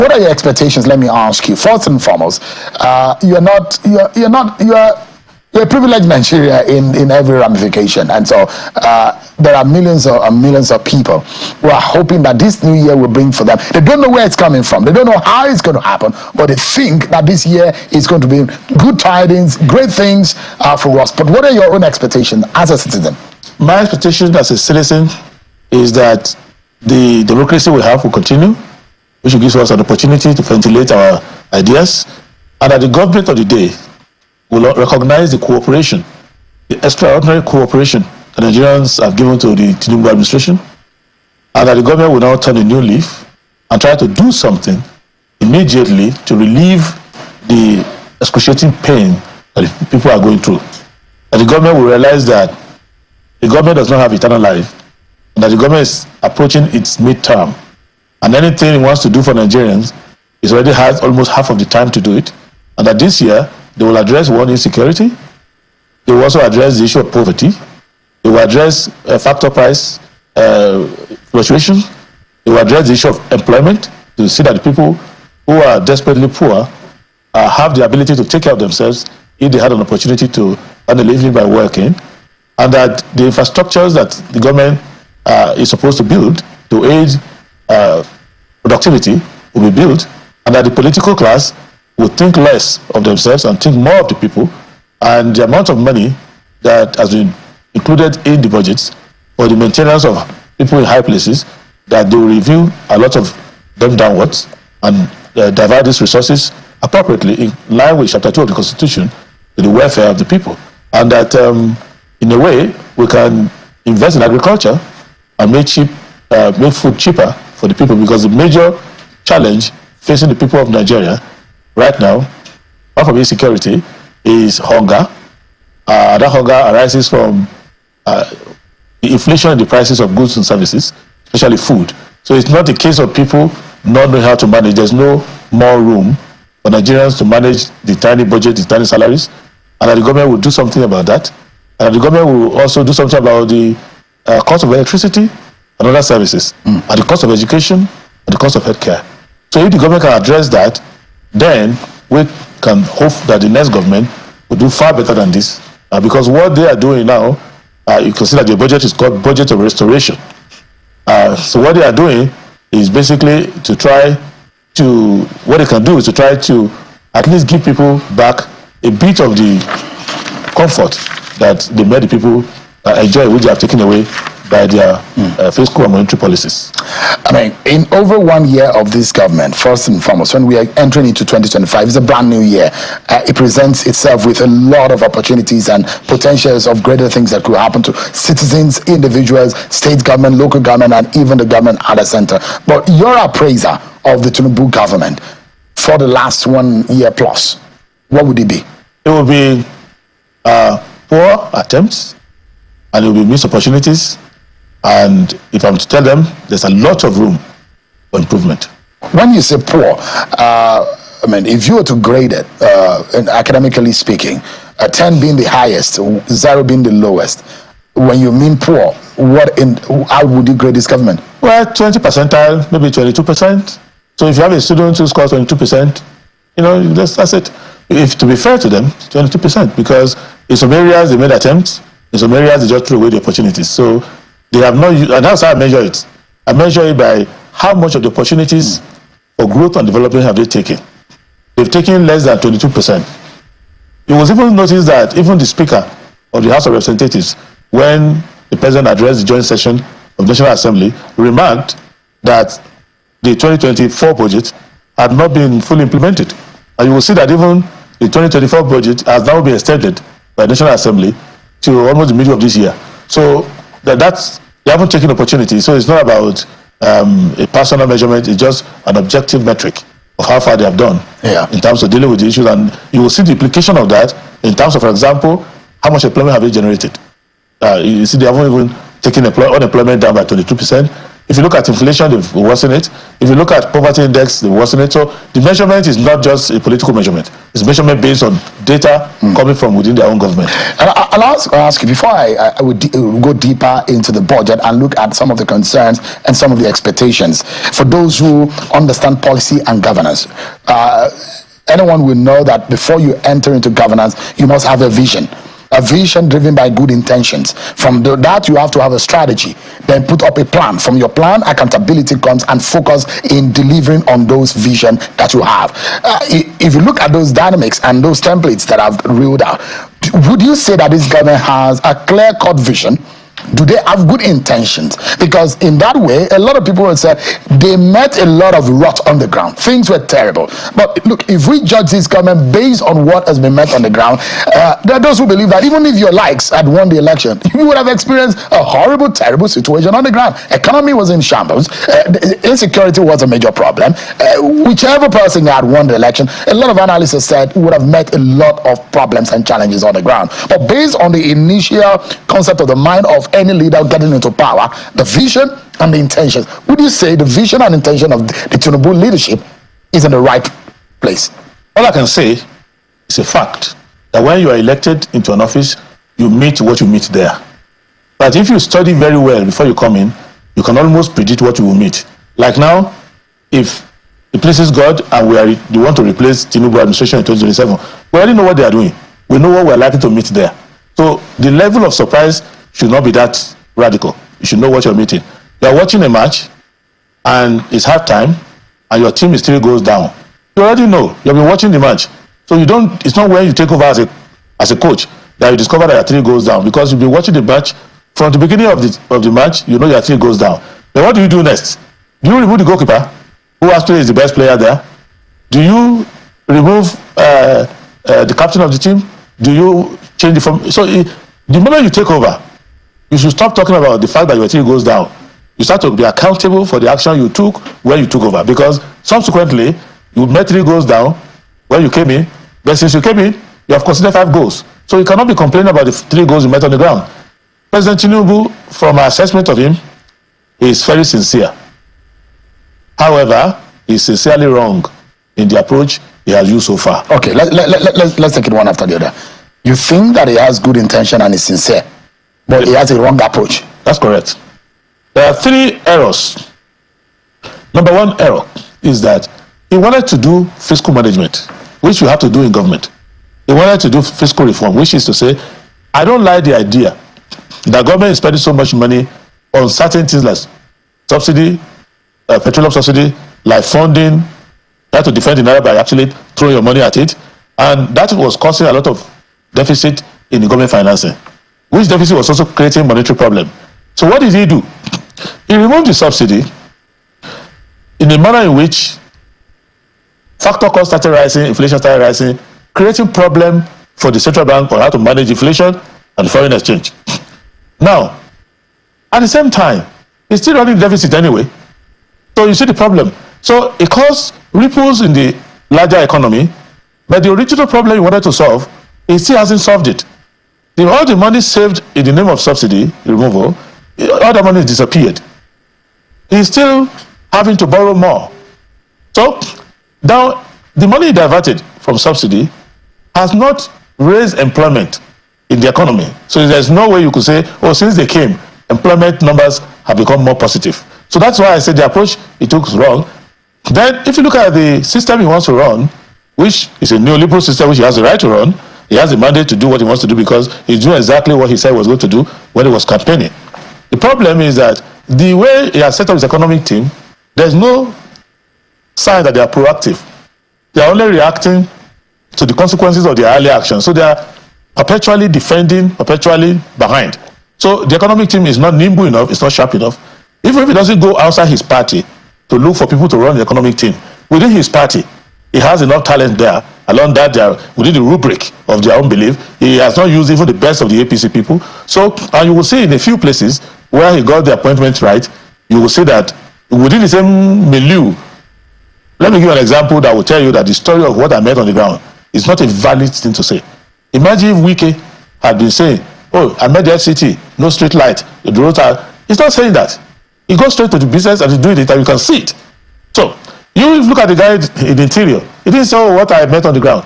What are your expectations? Let me ask you. First and foremost, you're a privileged Nigeria in every ramification, and so there are millions of people who are hoping that this new year will bring for them. They don't know where it's coming from. They don't know how it's going to happen, but they think that this year is going to be good tidings, great things for us. But what are your own expectations as a citizen? My expectation as a citizen is that the democracy we have will continue, which gives us an opportunity to ventilate our ideas, and that the government of the day will recognize the cooperation, the extraordinary cooperation that Nigerians have given to the Tinubu administration, and that the government will now turn a new leaf and try to do something immediately to relieve the excruciating pain that the people are going through. That the government will realize that the government does not have eternal life, and that the government is approaching its midterm, and anything it wants to do for Nigerians is already has almost half of the time to do it, and that this year they will address one, insecurity. They will also address the issue of poverty. They will address factor price fluctuation. They will address the issue of employment to see that the people who are desperately poor have the ability to take care of themselves if they had an opportunity to earn a living by working, and that the infrastructures that the government is supposed to build to aid productivity will be built, and that the political class will think less of themselves and think more of the people, and the amount of money that has been included in the budgets for the maintenance of people in high places, that they will review a lot of them downwards and divide these resources appropriately in line with Chapter 2 of the Constitution to the welfare of the people. And that in a way we can invest in agriculture and make food cheaper for the people, because the major challenge facing the people of Nigeria right now, apart from insecurity, is hunger. That hunger arises from the inflation in the prices of goods and services, especially food. So it's not a case of people not knowing how to manage. There's no more room for Nigerians to manage the tiny budget, the tiny salaries, and that the government will do something about that. And the government will also do something about the cost of electricity and other services, and the cost of education and the cost of healthcare. So if the government can address that, then we can hope that the next government will do far better than this. Because what they are doing now, you can see that the budget is called budget of restoration. So what they are doing is basically to try to, what they can do is to try to at least give people back a bit of the comfort that they made the people enjoy, which they have taken away by their fiscal and monetary policies. I mean, in over 1 year of this government, first and foremost, when we are entering into 2025, it's a brand new year. It presents itself with a lot of opportunities and potentials of greater things that could happen to citizens, individuals, state government, local government, and even the government at the center. But your appraiser of the Tinubu government for the last 1 year plus, what would it be? It will be poor attempts, and it will be missed opportunities. And if I'm to tell them, there's a lot of room for improvement. When you say poor, I mean, if you were to grade it, academically speaking, 10 being the highest, 0 being the lowest, when you mean poor, how would you grade this government? Well, 20 percentile, maybe 22%. So if you have a student who scores 22%, that's it. If to be fair to them, 22%, because in some areas they made attempts, in some areas they just threw away the opportunities. So they have not used, and that's how I measure it. I measure it by how much of the opportunities for growth and development have they taken. They've taken less than 22%. You will even notice that even the Speaker of the House of Representatives, when the President addressed the joint session of the National Assembly, remarked that the 2024 budget had not been fully implemented. And you will see that even the 2024 budget has now been extended by the National Assembly to almost the middle of this year. So that's, they haven't taken opportunity. So it's not about a personal measurement, it's just an objective metric of how far they have done in terms of dealing with the issues. And you will see the implication of that in terms of, for example, how much employment have they generated? You see, they haven't even taken unemployment down by 22%. If you look at inflation, they've worsened it. If you look at poverty index, they've worsened it. So the measurement is not just a political measurement. It's a measurement based on data coming from within their own government. And I'll ask you, before I would go deeper into the budget and look at some of the concerns and some of the expectations, for those who understand policy and governance, anyone will know that before you enter into governance, you must have a vision driven by good intentions. From that, you have to have a strategy, then put up a plan. From your plan, accountability comes and focus in delivering on those vision that you have. If you look at those dynamics and those templates that I've reeled out, would you say that this government has a clear-cut vision? Do they have good intentions? Because in that way, a lot of people will say they met a lot of rot on the ground. Things were terrible. But look, if we judge this government based on what has been met on the ground, there are those who believe that even if your likes had won the election, you would have experienced a horrible, terrible situation on the ground. Economy was in shambles. Insecurity was a major problem. Whichever person had won the election, a lot of analysts said would have met a lot of problems and challenges on the ground. But based on the initial concept of the mind of any leader getting into power, the vision and the intentions, would you say the vision and intention of the Tinubu leadership is in the right place? All I can say is a fact that when you are elected into an office, you meet what you meet there. But if you study very well before you come in, you can almost predict what you will meet. Like now, if it pleases God and they want to replace Tinubu administration in 2027, we already know what they are doing. We know what we are likely to meet there. So the level of surprise should not be that radical. You should know what you're meeting. You are watching a match and it's halftime and your team is 3 goals down. You already know. You've been watching the match. So it's not when you take over as a coach that you discover that you're 3 goals down, because you've been watching the match from the beginning of the match. You know you're 3 goals down. Then what do you do next? Do you remove the goalkeeper, who actually is the best player there? Do you remove the captain of the team? Do you change the form? So the moment you take over, you should stop talking about the fact that your team goes down. You start to be accountable for the action you took when you took over, because subsequently you met 3 goals down when you came in, but since you came in, you have considered 5 goals. So you cannot be complaining about the 3 goals you met on the ground. President Tinubu, from our assessment of him, is very sincere. However, he's sincerely wrong in the approach he has used so far. Okay, let's take it one after the other. You think that he has good intention and is sincere, but he has a wrong approach? That's correct. There are 3 errors. Number 1 error is that he wanted to do fiscal management, which you have to do in government. He wanted to do fiscal reform, which is to say, I don't like the idea that government is spending so much money on certain things like subsidy, petroleum subsidy, like funding, try to defend the naira by actually throwing your money at it. And that was causing a lot of deficit in the government financing, which deficit was also creating monetary problem. So what did he do? He removed the subsidy in a manner in which factor cost started rising, inflation started rising, creating problem for the central bank on how to manage inflation and foreign exchange. Now, at the same time, it's still running deficit anyway. So you see the problem. So it caused ripples in the larger economy, but the original problem he wanted to solve, he still hasn't solved it. All the money saved in the name of subsidy removal, all the money disappeared. He's still having to borrow more. So now the money diverted from subsidy has not raised employment in the economy. So there's no way you could say, oh, since they came, employment numbers have become more positive. So that's why I said the approach he took is wrong. Then if you look at the system he wants to run, which is a neoliberal system which he has the right to run, he has the mandate to do what he wants to do because he's doing exactly what he said he was going to do when he was campaigning. The problem is that the way he has set up his economic team, there's no sign that they are proactive. They are only reacting to the consequences of their earlier actions. So they are perpetually defending, perpetually behind. So the economic team is not nimble enough, it's not sharp enough. Even if he doesn't go outside his party to look for people to run the economic team, within his party, he has enough talent there. Along that, they are within the rubric of their own belief. He has not used even the best of the APC people. So, and you will see in a few places where he got the appointment right, you will see that within the same milieu. Let me give you an example that will tell you that the story of what I met on the ground is not a valid thing to say. Imagine if Wike had been saying, oh, I met the FCT, no street light, the roads are... He's not saying that. He goes straight to the business and he's doing it, and you can see it. So you look at the guy in the interior. He didn't say, "Oh, what I met on the ground.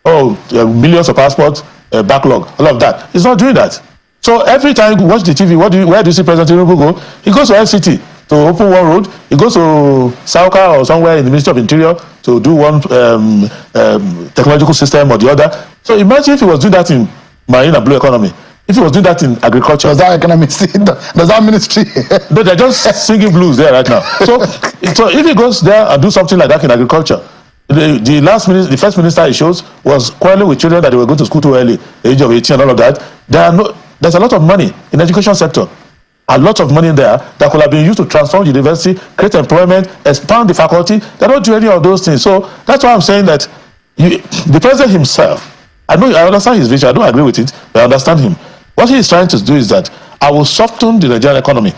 Oh, millions of passports, backlog, all of that." He's not doing that. So every time you watch the TV, where do you see President Tinubu go? He goes to FCT to open one road. He goes to Sauka or somewhere in the Ministry of Interior to do one technological system or the other. So imagine if he was doing that in marine and blue economy. If he was doing that in agriculture. Does that economy does that ministry? No, they're just singing blues there right now. So if he goes there and do something like that in agriculture, the first minister he shows was quarreling with children that they were going to school too early, the age of 18 and all of that. There's a lot of money in the education sector. A lot of money there that could have been used to transform the university, create employment, expand the faculty. They don't do any of those things. So that's why I'm saying that the president himself, I understand his vision, I don't agree with it, but I understand him. What he is trying to do is that I will soften the Nigerian economy,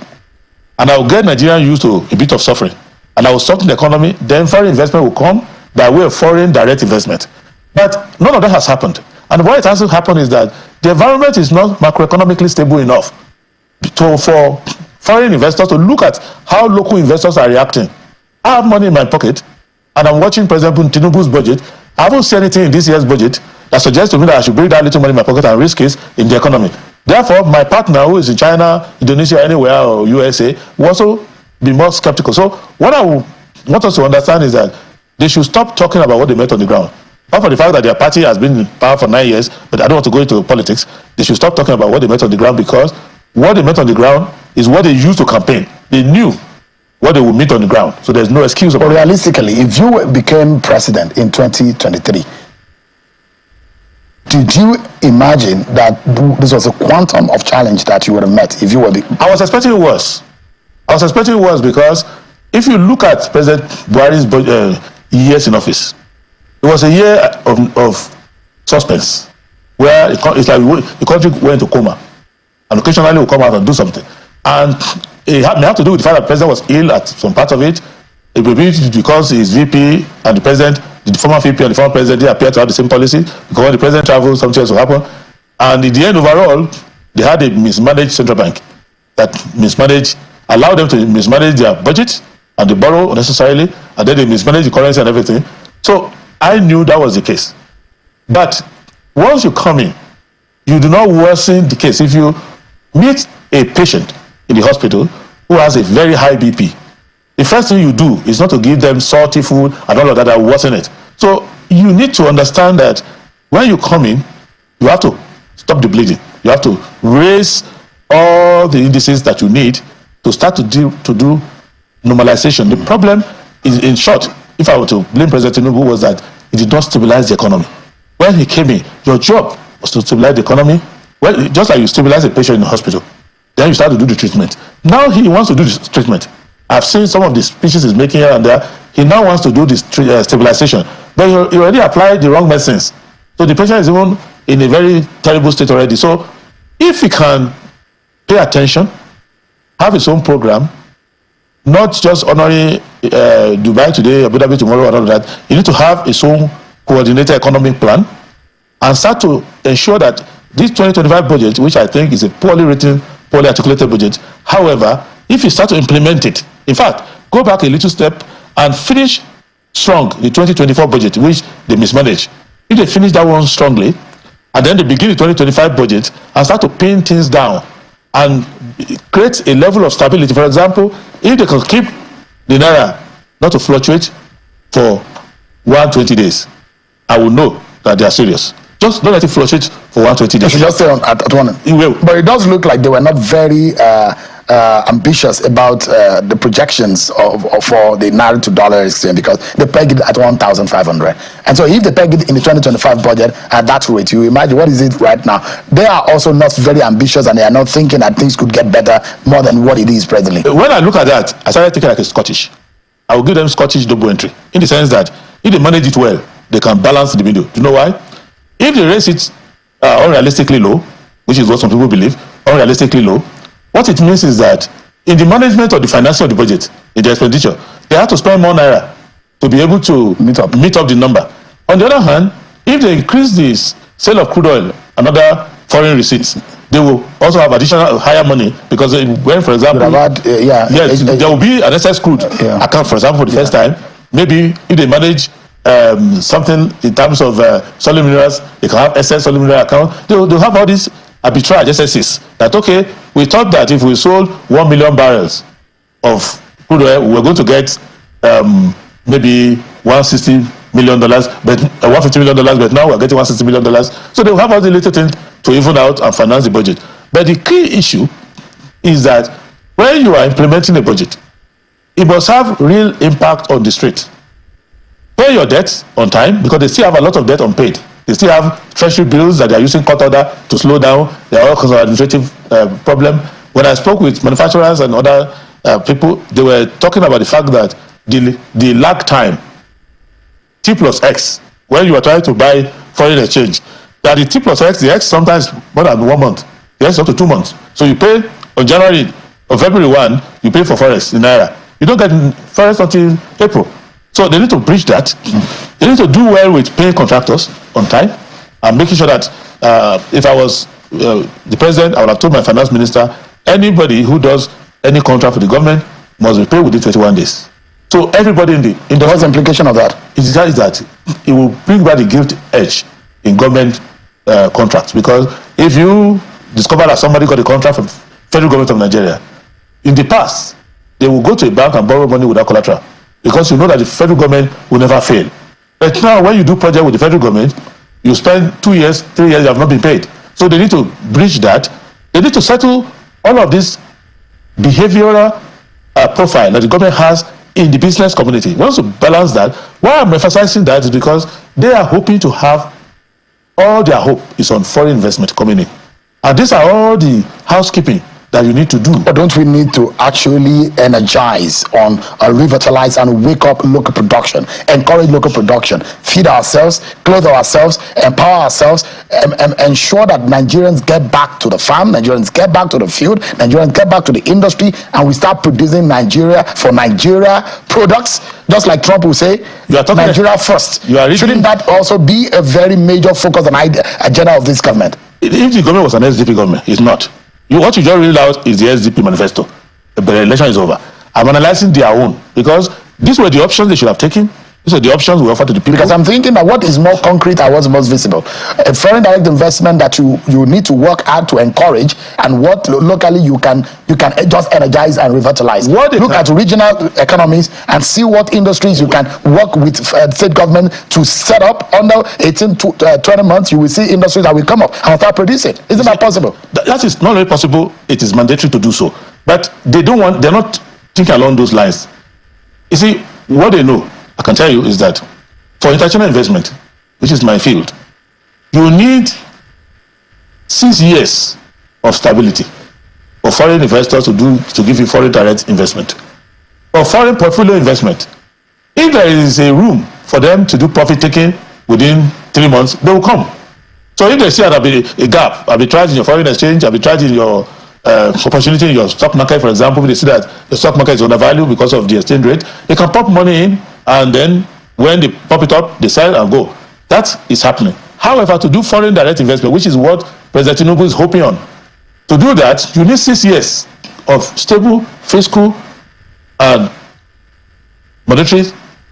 and I will get Nigerians used to a bit of suffering, and I will soften the economy. Then foreign investment will come by way of foreign direct investment. But none of that has happened. And why it hasn't happened is that the environment is not macroeconomically stable enough for foreign investors to look at how local investors are reacting. I have money in my pocket, and I'm watching President Tinubu's budget. I haven't seen anything in this year's budget that suggests to me that I should bring that little money in my pocket and risk it in the economy. Therefore, my partner who is in China, Indonesia, anywhere, or USA, will also be more skeptical. So what I want us to understand is that they should stop talking about what they met on the ground. Apart from the fact that their party has been in power for 9 years, but I don't want to go into politics, they should stop talking about what they met on the ground, because what they met on the ground is what they used to campaign. They knew what they would meet on the ground. So there's no excuse about it. Realistically, if you became president in 2023, did you imagine that this was a quantum of challenge that you would have met if you were the... I was expecting it worse. Because if you look at President Buhari's years in office, it was a year of suspense, where it's like the country went into coma, and occasionally will come out and do something. And it may have to do with the fact that the president was ill at some part of it. It may be because his VP and the president, the former VP and the former president, they appear to have the same policy. Because when the president travels, something else will happen. And in the end, overall, they had a mismanaged central bank that allowed them to mismanage their budget, and they borrow unnecessarily, and then they mismanage the currency and everything. So I knew that was the case. But once you come in, you do not worsen the case. If you meet a patient in the hospital who has a very high BP, the first thing you do is not to give them salty food and all of that worsen it. So you need to understand that when you come in, you have to stop the bleeding. You have to raise all the indices that you need to start to do normalization. The problem is, in short, if I were to blame President Tinubu, was that he did not stabilize the economy. When he came in, your job was to stabilize the economy. Well, just like you stabilize a patient in the hospital, then you start to do the treatment. Now he wants to do this treatment. I've seen some of the speeches he's making here and there. He now wants to do this stabilization, but he already applied the wrong medicines. So the patient is even in a very terrible state already. So if he can pay attention, have his own program, not just honoring Dubai today, Abu Dhabi tomorrow, and all of that. You need to have his own coordinated economic plan and start to ensure that this 2025 budget, which I think is a poorly written, poorly articulated budget, however, if you start to implement it, in fact, go back a little step and finish strong the 2024 budget, which they mismanaged. If they finish that one strongly, and then they begin the 2025 budget and start to pin things down and create a level of stability. For example, if they can keep the Naira not to fluctuate for 120 days, I will know that they are serious. Just don't let it fluctuate for 120 days. You should just stay at one. It will. But it does look like they were not very ambitious about the projections for the Naira to dollar exchange, because they pegged it at 1,500. And so if they peg it in the 2025 budget at that rate, you imagine what is it right now. They are also not very ambitious, and they are not thinking that things could get better more than what it is presently. When I look at that, I started thinking like a Scottish. I will give them Scottish double entry, in the sense that if they manage it well, they can balance the middle. Do you know why? If they raise it unrealistically low, which is what some people believe, unrealistically low, what it means is that in the management of the financing of the budget, in the expenditure, they have to spend more Naira to be able to meet up the number. On the other hand, if they increase the sale of crude oil and other foreign receipts, they will also have additional higher money because when, for example, yes, there will be an excess crude account, for example, for the first time. Maybe if they manage something in terms of solid minerals, they can have excess solid mineral account. They'll have all these arbitrage excesses. That okay, we thought that if we sold 1 million barrels of crude oil, we were going to get maybe $160 million, but $150 million, but now we're getting $160 million. So they will have all the little things to even out and finance the budget. But the key issue is that when you are implementing a budget, it must have real impact on the street. Pay your debts on time, because they still have a lot of debt unpaid. They still have treasury bills that they are using court order to slow down. There are all kinds of administrative problem. When I spoke with manufacturers and other people, they were talking about the fact that the lag time, T plus X, when you are trying to buy foreign exchange, that the T plus X, the X sometimes more than 1 month, the X up to 2 months. So you pay on January or February 1, you pay for forex in Naira. You don't get forex until April. So they need to bridge that. They need to do well with paying contractors on time and making sure that if I was the president, I would have told my finance minister, anybody who does any contract for the government must be paid within 21 days. So everybody in the industry. What's the implication of that? Is that it will bring back the gilt edge in government contracts. Because if you discover that somebody got a contract from federal government of Nigeria, in the past, they will go to a bank and borrow money without collateral, because you know that the federal government will never fail. But now when you do project with the federal government, you spend 2 years, 3 years, you have not been paid. So they need to bridge that. They need to settle all of this behavioral profile that the government has in the business community. Once to balance that, why I'm emphasizing that is because they are hoping to have, all their hope is on foreign investment coming in. And these are all the housekeeping that you need to do. But don't we need to actually energize on revitalize and wake up local production, encourage local production, feed ourselves, clothe ourselves, empower ourselves, ensure that Nigerians get back to the farm, Nigerians get back to the field, Nigerians get back to the industry, and we start producing Nigeria for Nigeria products, just like Trump will say, Nigeria first. Shouldn't that also be a very major focus and agenda of this government? If the government was an SDP government, it's not. What you just read out is the SDP manifesto. The election is over. I'm analyzing their own, because these were the options they should have taken. These are the options we offer to the people. Because I'm thinking that what is more concrete and what's most visible? A foreign direct investment that you need to work hard to encourage, and what locally you can just energize and revitalize. Look at regional economies and see what industries you can work with state government to set up. Under 18 to 20 months, you will see industries that will come up and start producing. Isn't that possible? That is not only possible, it is mandatory to do so. But they're not thinking along those lines. You see, what they know, I can tell you, is that for international investment, which is my field, you need 6 years of stability for foreign investors to give you foreign direct investment. For foreign portfolio investment, if there is a room for them to do profit taking within 3 months, they will come. So if they see there'll be a gap, arbitrage in your foreign exchange, arbitrage in your opportunity in your stock market, for example, if they see that the stock market is undervalued because of the exchange rate, they can pump money in, and then when they pop it up, they sell and go. That is happening. However, to do foreign direct investment, which is what President Tinubu is hoping on, to do that, you need 6 years of stable fiscal and monetary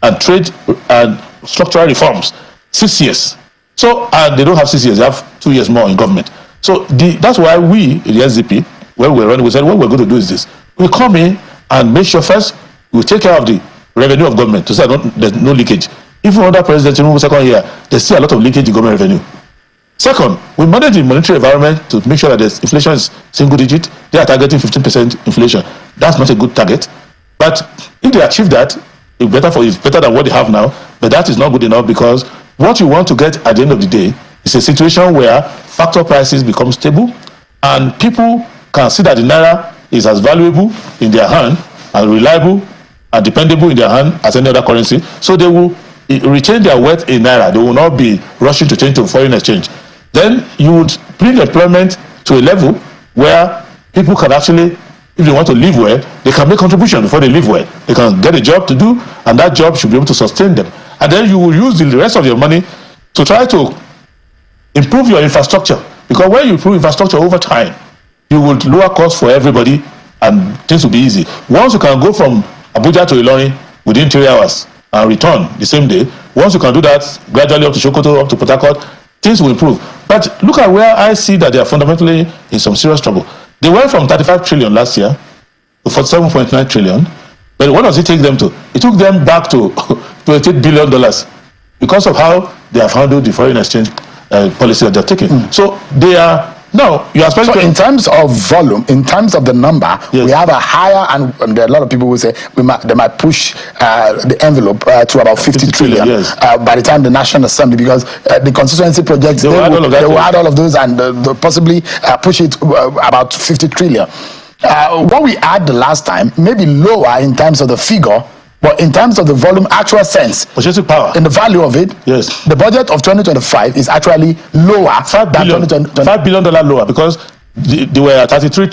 and trade and structural reforms. 6 years. So, and they don't have 6 years, they have 2 years more in government. So that's why we, the SDP, when we were running, we said what we're going to do is this. We come in and make sure first we take care of the revenue of government to say there's no leakage. Even under President Tinubu's second year, there's still a lot of leakage in government revenue. Second, we manage the monetary environment to make sure that the inflation is single digit. They are targeting 15% inflation. That's not a good target. But if they achieve that, it's better than what they have now. But that is not good enough, because what you want to get at the end of the day is a situation where factor prices become stable and people can see that the Naira is as valuable in their hand and reliable and dependable in their hand as any other currency. So they will retain their wealth in Naira. They will not be rushing to change to foreign exchange. Then you would bring employment to a level where people can actually, if they want to live well, they can make contribution before they live well. They can get a job to do, and that job should be able to sustain them. And then you will use the rest of your money to try to improve your infrastructure Because when you improve infrastructure over time, you will lower costs for everybody and things will be easy. Once you can go from Abuja to Ilorin within 3 hours and return the same day, once you can do that gradually up to Sokoto, up to Port Harcourt, things will improve. But look at where I see that they are fundamentally in some serious trouble. They went from 35 trillion last year to 47.9 trillion. But what does it take them to? It took them back to $28 billion because of how they have handled the foreign exchange policy that they're taking. So they are now. You are so in terms of volume, in terms of the number, yes, we have a higher, and there are a lot of people who say they might push the envelope to about 50 trillion yes, by the time the National Assembly, because the constituency projects they will add all of those and possibly push it about 50 trillion. What we had the last time may be lower in terms of the figure, but in terms of the volume, actual sense, purchasing power, in the value of it, yes, the budget of 2025 is actually lower $5 billion lower, because they were at 33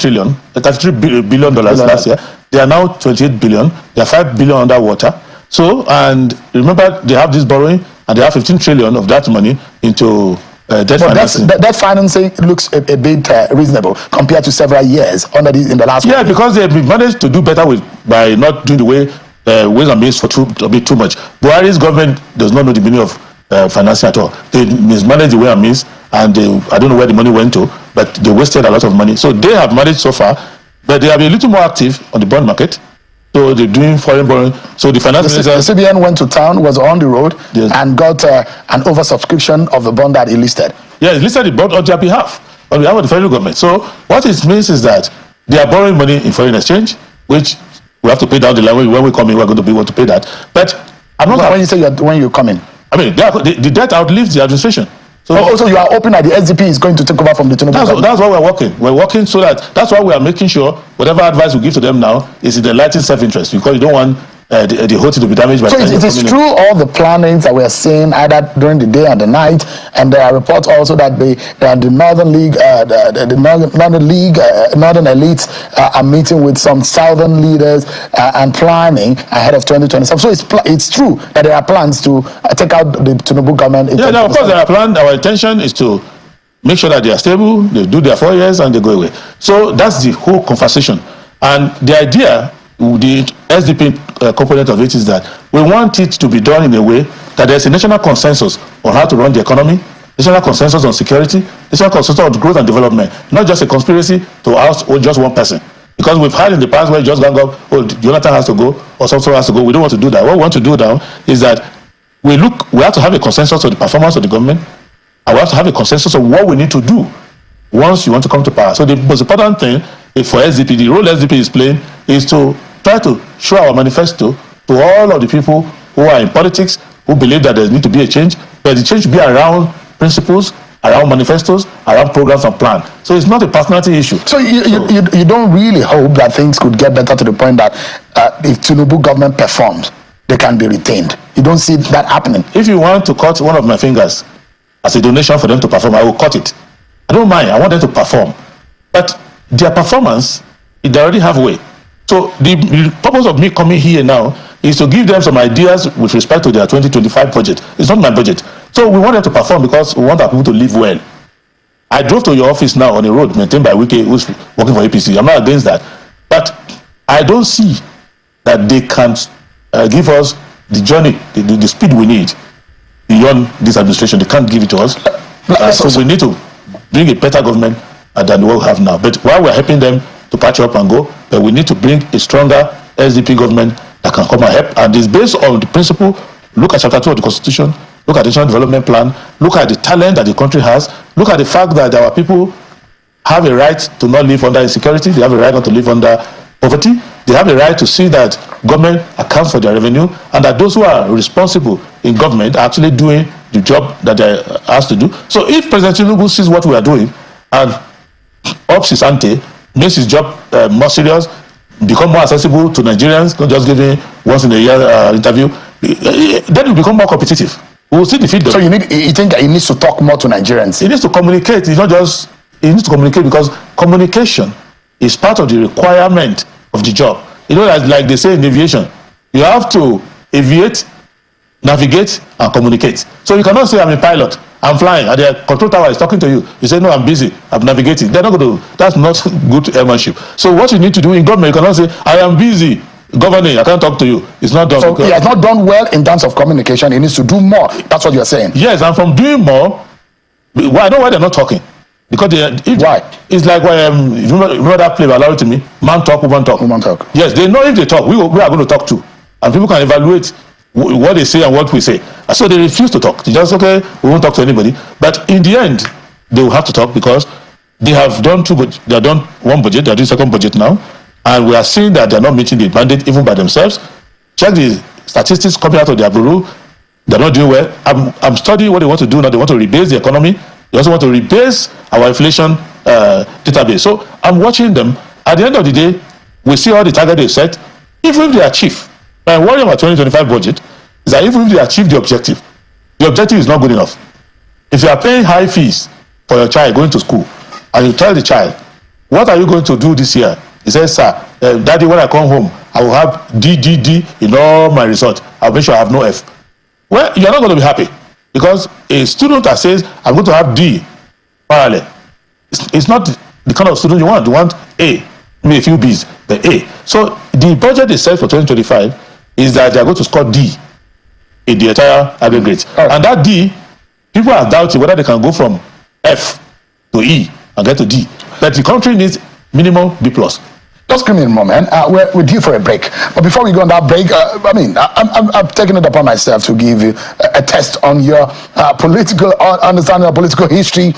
billion last year. They are now 28 billion. They are 5 billion underwater. So, and remember, they have this borrowing, and they have 15 trillion of that money into debt financing. Debt financing looks a bit reasonable compared to several years under in the last. Yeah, because they have managed to do better by not doing the ways and means for a bit too much. Buhari's government does not know the meaning of financing at all. They mismanaged the way and means, and I don't know where the money went to, but they wasted a lot of money. So they have managed so far, but they have been a little more active on the bond market. So they're doing foreign borrowing. So the finance minister, the CBN went to town, was on the road, yes, and got an oversubscription of the bond that he listed. Yeah, he listed the bond on their behalf of the federal government. So what it means is that they are borrowing money in foreign exchange, which we have to pay down the line. When we come in, we're going to be able to pay that. But I'm not. When you say when you come in, I mean, the debt outlives the administration. So also you are hoping that the SDP is going to take over from the Tinubu government. That's why we're working. We're working so that's why we are making sure whatever advice we give to them now is in the lighting self-interest, because you don't want the whole thing to be damaged by. So it is true all the plannings that we are seeing either during the day and the night, and there are reports also that the Northern League, Northern elites are meeting with some Southern leaders and planning ahead of 2027. So it's true that there are plans to take out the Tinubu government. Yeah, now, of course there are plans. Our intention is to make sure that they are stable, they do their 4 years, and they go away. So that's the whole conversation, and the idea. The SDP component of it is that we want it to be done in a way that there's a national consensus on how to run the economy, national consensus on security, national consensus on growth and development, not just a conspiracy to oust just one person. Because we've had in the past where you just gang up, oh, Jonathan has to go, or someone has to go. We don't want to do that. What we want to do now is that we have to have a consensus on the performance of the government, and we have to have a consensus on what we need to do once you want to come to power. So the most important thing for SDP, the role SDP is playing is to try to show our manifesto to all of the people who are in politics, who believe that there need to be a change, but the change should be around principles, around manifestos, around programs and plans. So it's not a personality issue. So you don't really hope that things could get better to the point that if Tinubu government performs, they can be retained. You don't see that happening. If you want to cut one of my fingers as a donation for them to perform, I will cut it. I don't mind. I want them to perform. But their performance, they already have way. So the purpose of me coming here now is to give them some ideas with respect to their 2025 budget. It's not my budget. So we want them to perform because we want our people to live well. I drove to your office now on a road maintained by Wike, who's working for APC. I'm not against that. But I don't see that they can give us the journey, the speed we need beyond this administration. They can't give it to us. So we need to bring a better government than what we have now. But while we're helping them to patch up and go, but we need to bring a stronger SDP government that can come and help. And it's based on the principle, look at chapter 2 of the Constitution, look at the National Development Plan, look at the talent that the country has, look at the fact that our people have a right to not live under insecurity, they have a right not to live under poverty, they have a right to see that government accounts for their revenue, and that those who are responsible in government are actually doing the job that they're asked to do. So if President Tinubu sees what we are doing and ups his ante, makes his job more serious, become more accessible to Nigerians, not just giving once in a year interview, then will become more competitive. We will see the feedback. So you think that he needs to talk more to Nigerians? He needs to communicate. It's not just, he needs to communicate, because communication is part of the requirement of the job. You know, like they say in aviation, you have to aviate, navigate, and communicate. So you cannot say I'm a pilot I'm flying, and their control tower is talking to you. You say, no, I'm busy, I'm navigating. They're not going to, that's not good airmanship. So what you need to do in government, you cannot say, I am busy governing, I can't talk to you. It's not done. So he has not done well in terms of communication. He needs to do more. That's what you're saying. Yes, and from doing more, I know why they're not talking. Because why? It's like remember that play allowed to me, man talk, woman talk. Woman talk. Yes, they know if they talk, we are going to talk too, and people can evaluate what they say and what we say. And so they refuse to talk. They just, okay, we won't talk to anybody. But in the end, they will have to talk because they have done they have done one budget, they are doing second budget now, and we are seeing that they are not meeting the mandate even by themselves. Check the statistics coming out of their bureau. They're not doing well. I'm studying what they want to do now. They want to rebase the economy. They also want to rebase our inflation database. So I'm watching them. At the end of the day, we see all the targets they set. Even if they achieve, my worry about 2025 budget is that even if they achieve the objective is not good enough. If you are paying high fees for your child going to school, and you tell the child, what are you going to do this year? He says, sir, daddy, when I come home, I will have D in all my results. I'll make sure I have no F. Well, you're not going to be happy. Because a student that says, I'm going to have D parallel, it's not the kind of student you want. You want A, maybe a few B's, but A. So the budget they set for 2025 is that they're going to score D in the entire aggregate. And that D, people are doubting whether they can go from F to E and get to D. But the country needs minimum B+. Just give me a moment. We're due for a break. But before we go on that break, I'm taking it upon myself to give you a test on your political understanding of political history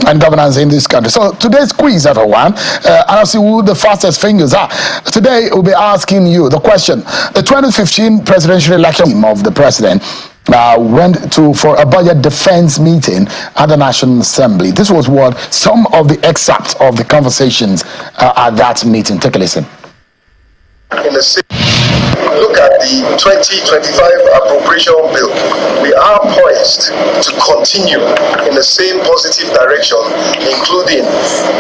and governance in this country. So today's quiz, everyone, and I'll see who the fastest fingers are. Today, we'll be asking you the question. The 2015 presidential election of the president went for a budget defense meeting at the National Assembly. This was what some of the excerpts of the conversations at that meeting. Take a listen. Look at the 2025 appropriation bill. We are poised to continue in the same positive direction, including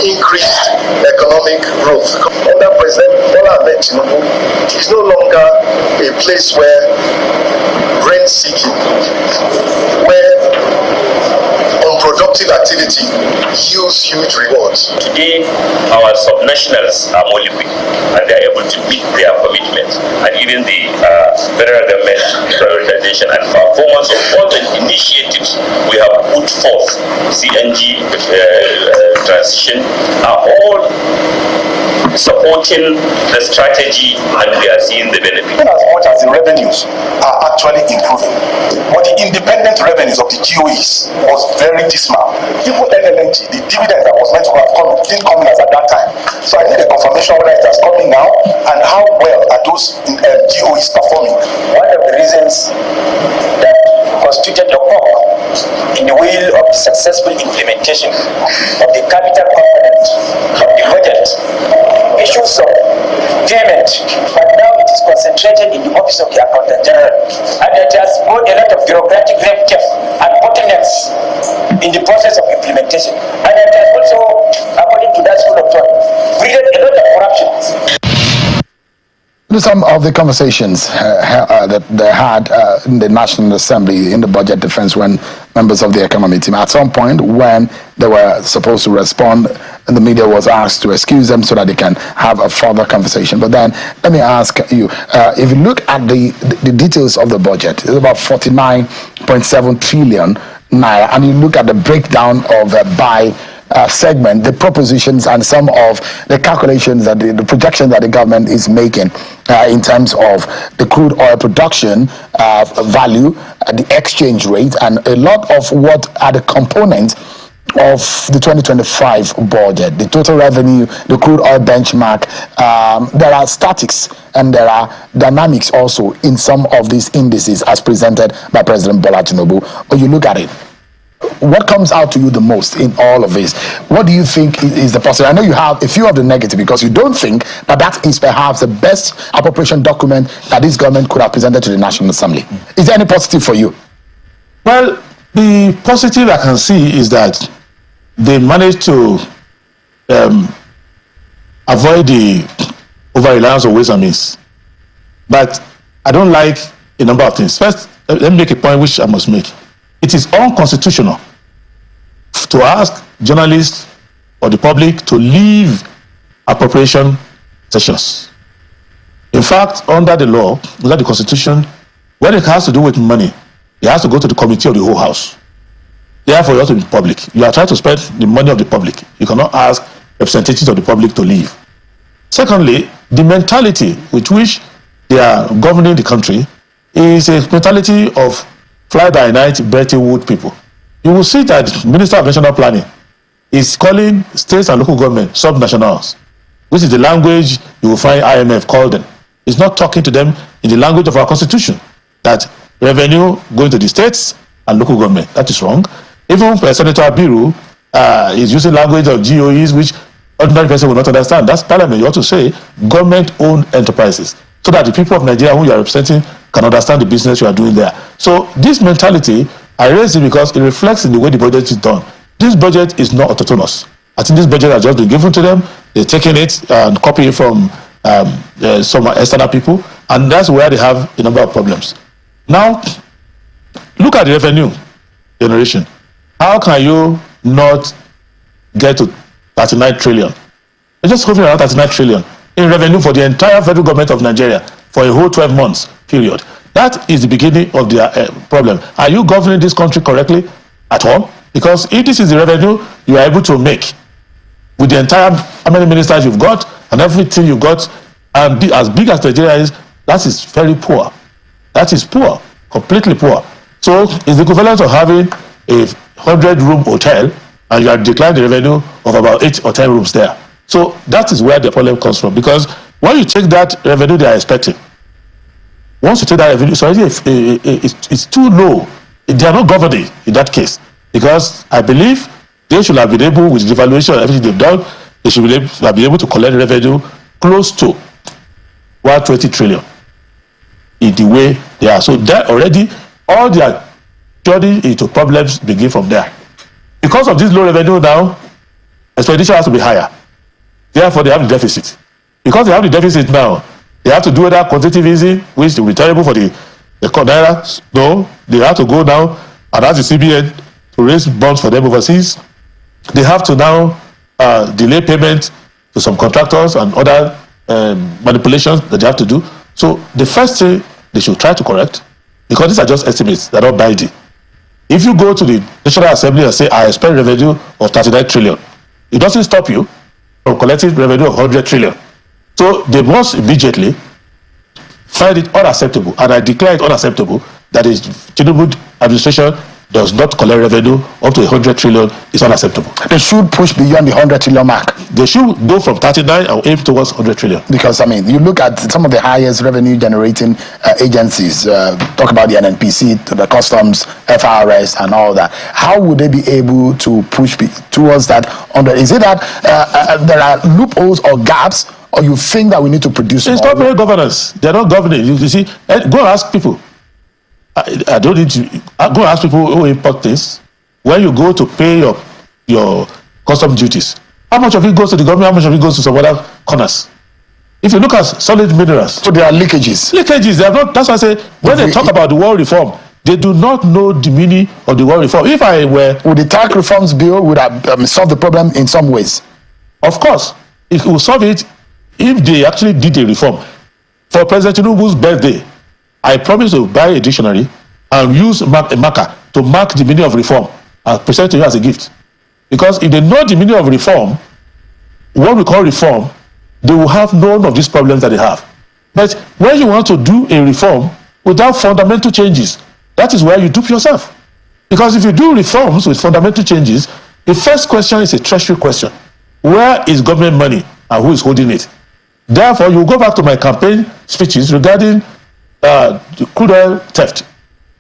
increased economic growth. Under President Bola Ahmed Tinubu, is no longer a place where rent seeking, where unproductive activity yields huge rewards. Today, our subnationals are more liquid and they are able to meet their commitments. And even the federal government prioritization and performance of all the initiatives we have put forth, CNG transition, are all supporting the strategy and we are seeing the benefit. As much as the revenues are actually improving, but the independent revenues of the GOEs was very dismal. Even LLNG, the dividend that was meant to have come, didn't come in as at that time. So I need a confirmation whether it has come in now and how well are those GOEs performing. One of the reasons that constituted the core in the wheel of the successful implementation of the capital component of the budget, issues of payment, but now it is concentrated in the office of the Accountant General, and it has brought a lot of bureaucratic red tape and bottlenecks in the process of implementation, and it has also, according to that school of thought, breeded a lot of corruption. Some of the conversations that they had in the National Assembly in the budget defense when members of the economy team, at some point when they were supposed to respond, and the media was asked to excuse them so that they can have a further conversation. But then let me ask you, if you look at the details of the budget, it's about 49.7 trillion naira, and you look at the breakdown of by segment, the propositions and some of the calculations that the projections that the government is making in terms of the crude oil production value, the exchange rate, and a lot of what are the components of the 2025 budget, the total revenue, the crude oil benchmark. There are statics and there are dynamics also in some of these indices as presented by President Bola Tinubu. When you look at it, what comes out to you the most in all of this? What do you think is the positive? I know you have a few of the negative because you don't think that is perhaps the best appropriation document that this government could have presented to the National Assembly. Is there any positive for you? Well, the positive I can see is that they managed to avoid the over-reliance of ways and means. But I don't like a number of things. First, let me make a point which I must make. It is unconstitutional to ask journalists or the public to leave appropriation sessions. In fact, under the law, under the Constitution, when it has to do with money, it has to go to the committee of the whole house. Therefore, it has to be public. You are trying to spend the money of the public. You cannot ask representatives of the public to leave. Secondly, the mentality with which they are governing the country is a mentality of fly-by-night Bretton Woods people. You will see that the Minister of National Planning is calling states and local government subnationals, which is the language you will find IMF call them. It's not talking to them in the language of our constitution, that revenue going to the states and local government. That is wrong. Even Senator Abiru is using language of GOEs, which ordinary person will not understand. That's parliament. You ought to say government-owned enterprises, so that the people of Nigeria who you are representing can understand the business you are doing there. So this mentality, I raise it because it reflects in the way the budget is done. This budget is not autonomous. I think this budget has just been given to them. They're taking it and copying it from some external people, and that's where they have a number of problems. Now, look at the revenue generation. How can you not get to 39 trillion? You're just hovering around 39 trillion in revenue for the entire federal government of Nigeria for a whole 12 months period. That is the beginning of the problem. Are you governing this country correctly at all? Because if this is the revenue you are able to make with the entire, how many ministers you've got and everything you've got, and as big as Nigeria is, that is very poor. That is poor, completely poor. So it's the equivalent of having a 100-room hotel and you are declining the revenue of about 8 or 10 rooms there. So that is where the problem comes from, because when you take that revenue they are expecting, once you take that revenue, it's already it's too low. They are not governing in that case, because I believe they should have been able, with the devaluation and everything they've done, they should have been able to collect revenue close to 120 trillion in the way they are. So that already, all their journey into problems begin from there. Because of this low revenue now, expenditure has to be higher. Therefore, they have the deficit. Because they have the deficit now, they have to do that quantitative easing, which will be terrible for the naira. No, they have to go now and ask the CBN to raise bonds for them overseas. They have to now delay payment to some contractors and other manipulations that they have to do. So the first thing they should try to correct, because these are just estimates, they're not binding. If you go to the National Assembly and say, I expect revenue of 39 trillion, it doesn't stop you from collecting revenue of 100 trillion. So they must immediately find it unacceptable, and I declare it unacceptable that the Tinubu administration does not collect revenue up to 100 trillion. Is unacceptable. They should push beyond the 100 trillion mark. They should go from 39 and aim towards 100 trillion. Because, I mean, you look at some of the highest revenue generating agencies, talk about the NNPC, the customs, FRS, and all that. How would they be able to push towards that 100? Is it that there are loopholes or gaps, or you think that we need to produce more? It's not very governance. They're not governing. You see, go and ask people. I don't need to go and ask people who import things. When you go to pay your custom duties, how much of it goes to the government, how much of it goes to some other corners? If you look at solid minerals, so there are leakages. They are not. That's why I say when they talk about the world reform, they do not know the meaning of the world reform. If I were, would the tax reforms bill would have solved the problem in some ways? Of course, it will solve it if they actually did a reform. For President Tinubu's birthday, I promise to buy a dictionary and use a marker to mark the meaning of reform and present to you as a gift. Because if they know the meaning of reform, what we call reform, they will have none of these problems that they have. But when you want to do a reform without fundamental changes, that is where you dupe yourself. Because if you do reforms with fundamental changes, the first question is a treasury question. Where is government money and who is holding it? Therefore, you go back to my campaign speeches regarding the crude oil theft.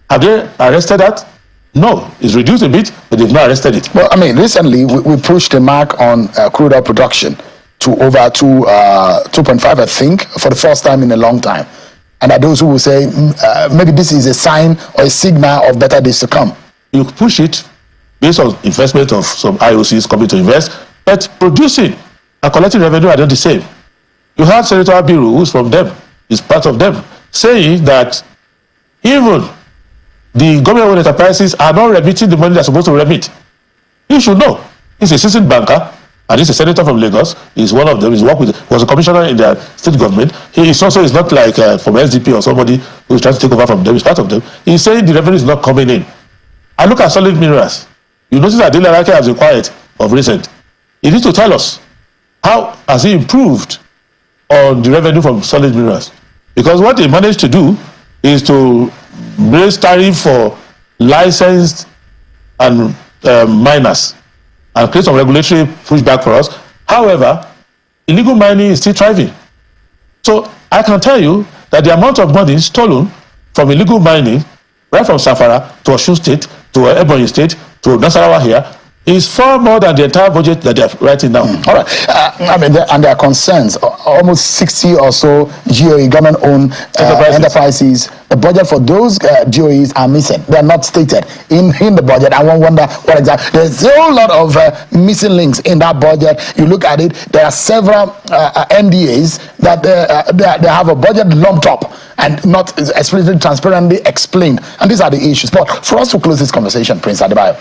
Have they arrested that? No, it's reduced a bit, but they've not arrested it. Well, I mean, recently we pushed the mark on crude oil production to over 2.5, I think, for the first time in a long time. And there are those who will say maybe this is a sign or a signal of better days to come. You push it based on investment of some IOCs coming to invest, but producing and collecting revenue are not the same. You have Senator Abiru, who's from them, is part of them, saying that even the government-owned enterprises are not remitting the money they're supposed to remit. You should know. He's a seasoned banker, and he's a senator from Lagos. He's one of them. He's was a commissioner in the state government. He is also is not like from SDP or somebody who's trying to take over from them. He's part of them. He's saying the revenue is not coming in. I look at solid minerals. You notice that Dele Alake has been quiet of recent. He needs to tell us how has he improved on the revenue from solid minerals. Because what they managed to do is to raise tariff for licensed and miners and create some regulatory pushback for us. However, illegal mining is still thriving. So I can tell you that the amount of money stolen from illegal mining, right from Safara to Osun State to Ebonyi State to Nasarawa here, is far more than the entire budget that they are writing down. All right. And there are concerns. Almost 60 or so GOE, government-owned enterprises. The budget for those GOEs are missing. They are not stated in the budget. I wonder what exactly. There's a whole lot of missing links in that budget. You look at it, there are several NDAs that they have a budget lumped up and not explicitly, transparently explained. And these are the issues. But for us to close this conversation, Prince Adebayo,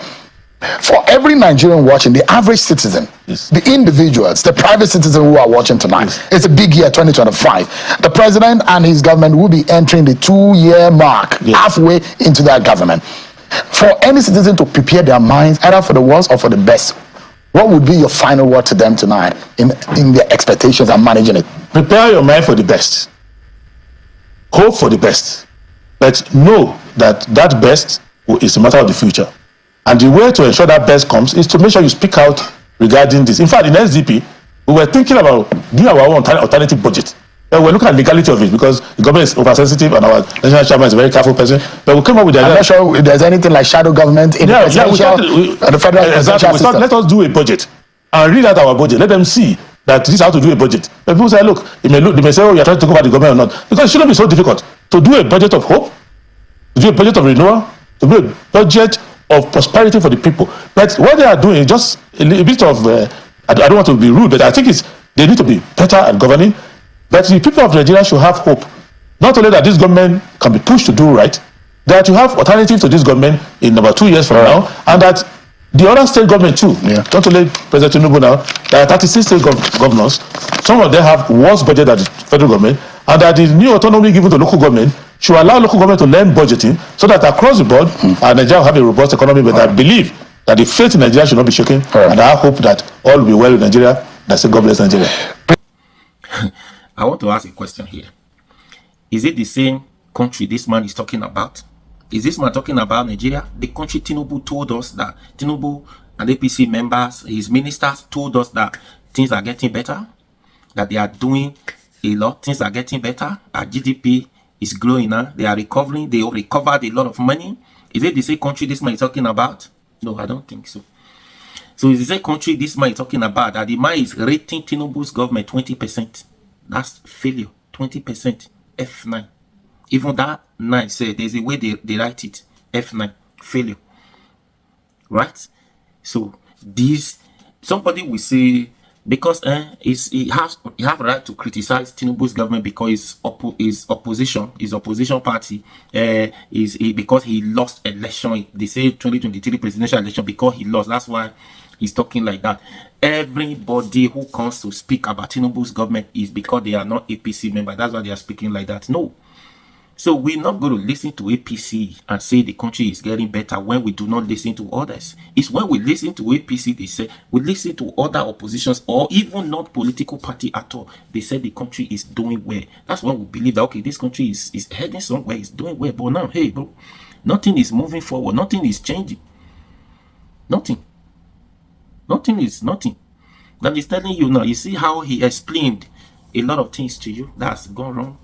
for every Nigerian watching, the average citizen, yes, the individuals, the private citizen who are watching tonight, yes, it's a big year, 2025. The president and his government will be entering the 2-year mark, yes, halfway into their government. For any citizen to prepare their minds, either for the worst or for the best, what would be your final word to them tonight in their expectations and managing it? Prepare your mind for the best. Hope for the best. But know that that best is a matter of the future. And the way to ensure that best comes is to make sure you speak out regarding this. In fact, in SDP, we were thinking about doing our own alternative budget. And we're looking at the legality of it because the government is oversensitive and our national chairman is a very careful person. But we came up with the idea. I'm not sure if there's anything like shadow government in the federal exactly. system. Let us do a budget and read out our budget. Let them see that this is how to do a budget. But people say, look, they may say, oh, you're trying to take over the government or not. Because it shouldn't be so difficult to do a budget of hope, to do a budget of renewal, to do a budget of prosperity for the people. But what they are doing is just a bit of, I don't want to be rude, but I think they need to be better at governing. But the people of Nigeria should have hope. Not only that this government can be pushed to do right, that you have alternative to this government in about 2 years from now, and that the other state government too, not only President Tinubu now, there are 36 state governors. Some of them have worse budget than the federal government, and that the new autonomy given to local government should allow local government to learn budgeting so that across the board, Nigeria will have a robust economy. But I believe that the faith in Nigeria should not be shaken, and I hope that all will be well with Nigeria. That's a God bless Nigeria. I want to ask a question here. Is it the same country this man is talking about? Is this man talking about Nigeria? The country Tinubu told us that, Tinubu and APC members, his ministers told us that things are getting better, that they are doing a lot, things are getting better, our GDP is growing now, they are recovering, they recovered a lot of money. Is it the same country this man is talking about? No, I don't think so. So is the same country this man is talking about that the man is rating Tinubu's government 20%? That's failure, 20%, F9. Even that 9 said there's a way they write it, F9, failure. Right? So this, somebody will say, because he have a right to criticize Tinubu's government because his opposition party because he lost election. They say 2023 presidential election because he lost. That's why he's talking like that. Everybody who comes to speak about Tinubu's government is because they are not APC member. That's why they are speaking like that. No. So we're not going to listen to APC and say the country is getting better when we do not listen to others. It's when we listen to APC, they say, we listen to other oppositions or even not political party at all. They say the country is doing well. That's when we believe that, okay, this country is heading somewhere, it's doing well. But now, hey, bro, nothing is moving forward. Nothing is changing. Nothing. Nothing is nothing. That is telling you now, you see how he explained a lot of things to you that's gone wrong.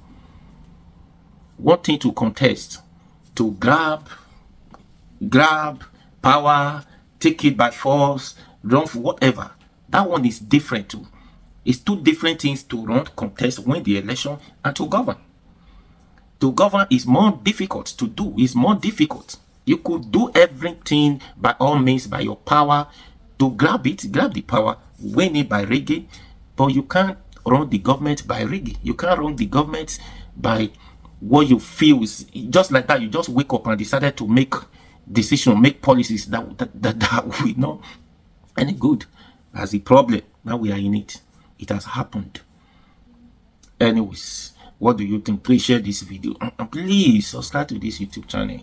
One thing to contest, to grab power, take it by force, run for whatever. That one is different too. It's two different things to run, contest, win the election, and to govern. To govern is more difficult to do. It's more difficult. You could do everything by all means, by your power, to grab the power, win it by rigging, but you can't run the government by rigging. You can't run the government by what you feel is just like that. You just wake up and decided to make decisions, make policies that will not any good. That's the problem. Now we are in it. It has happened. Anyways, what do you think? Please share this video and please subscribe to this YouTube channel.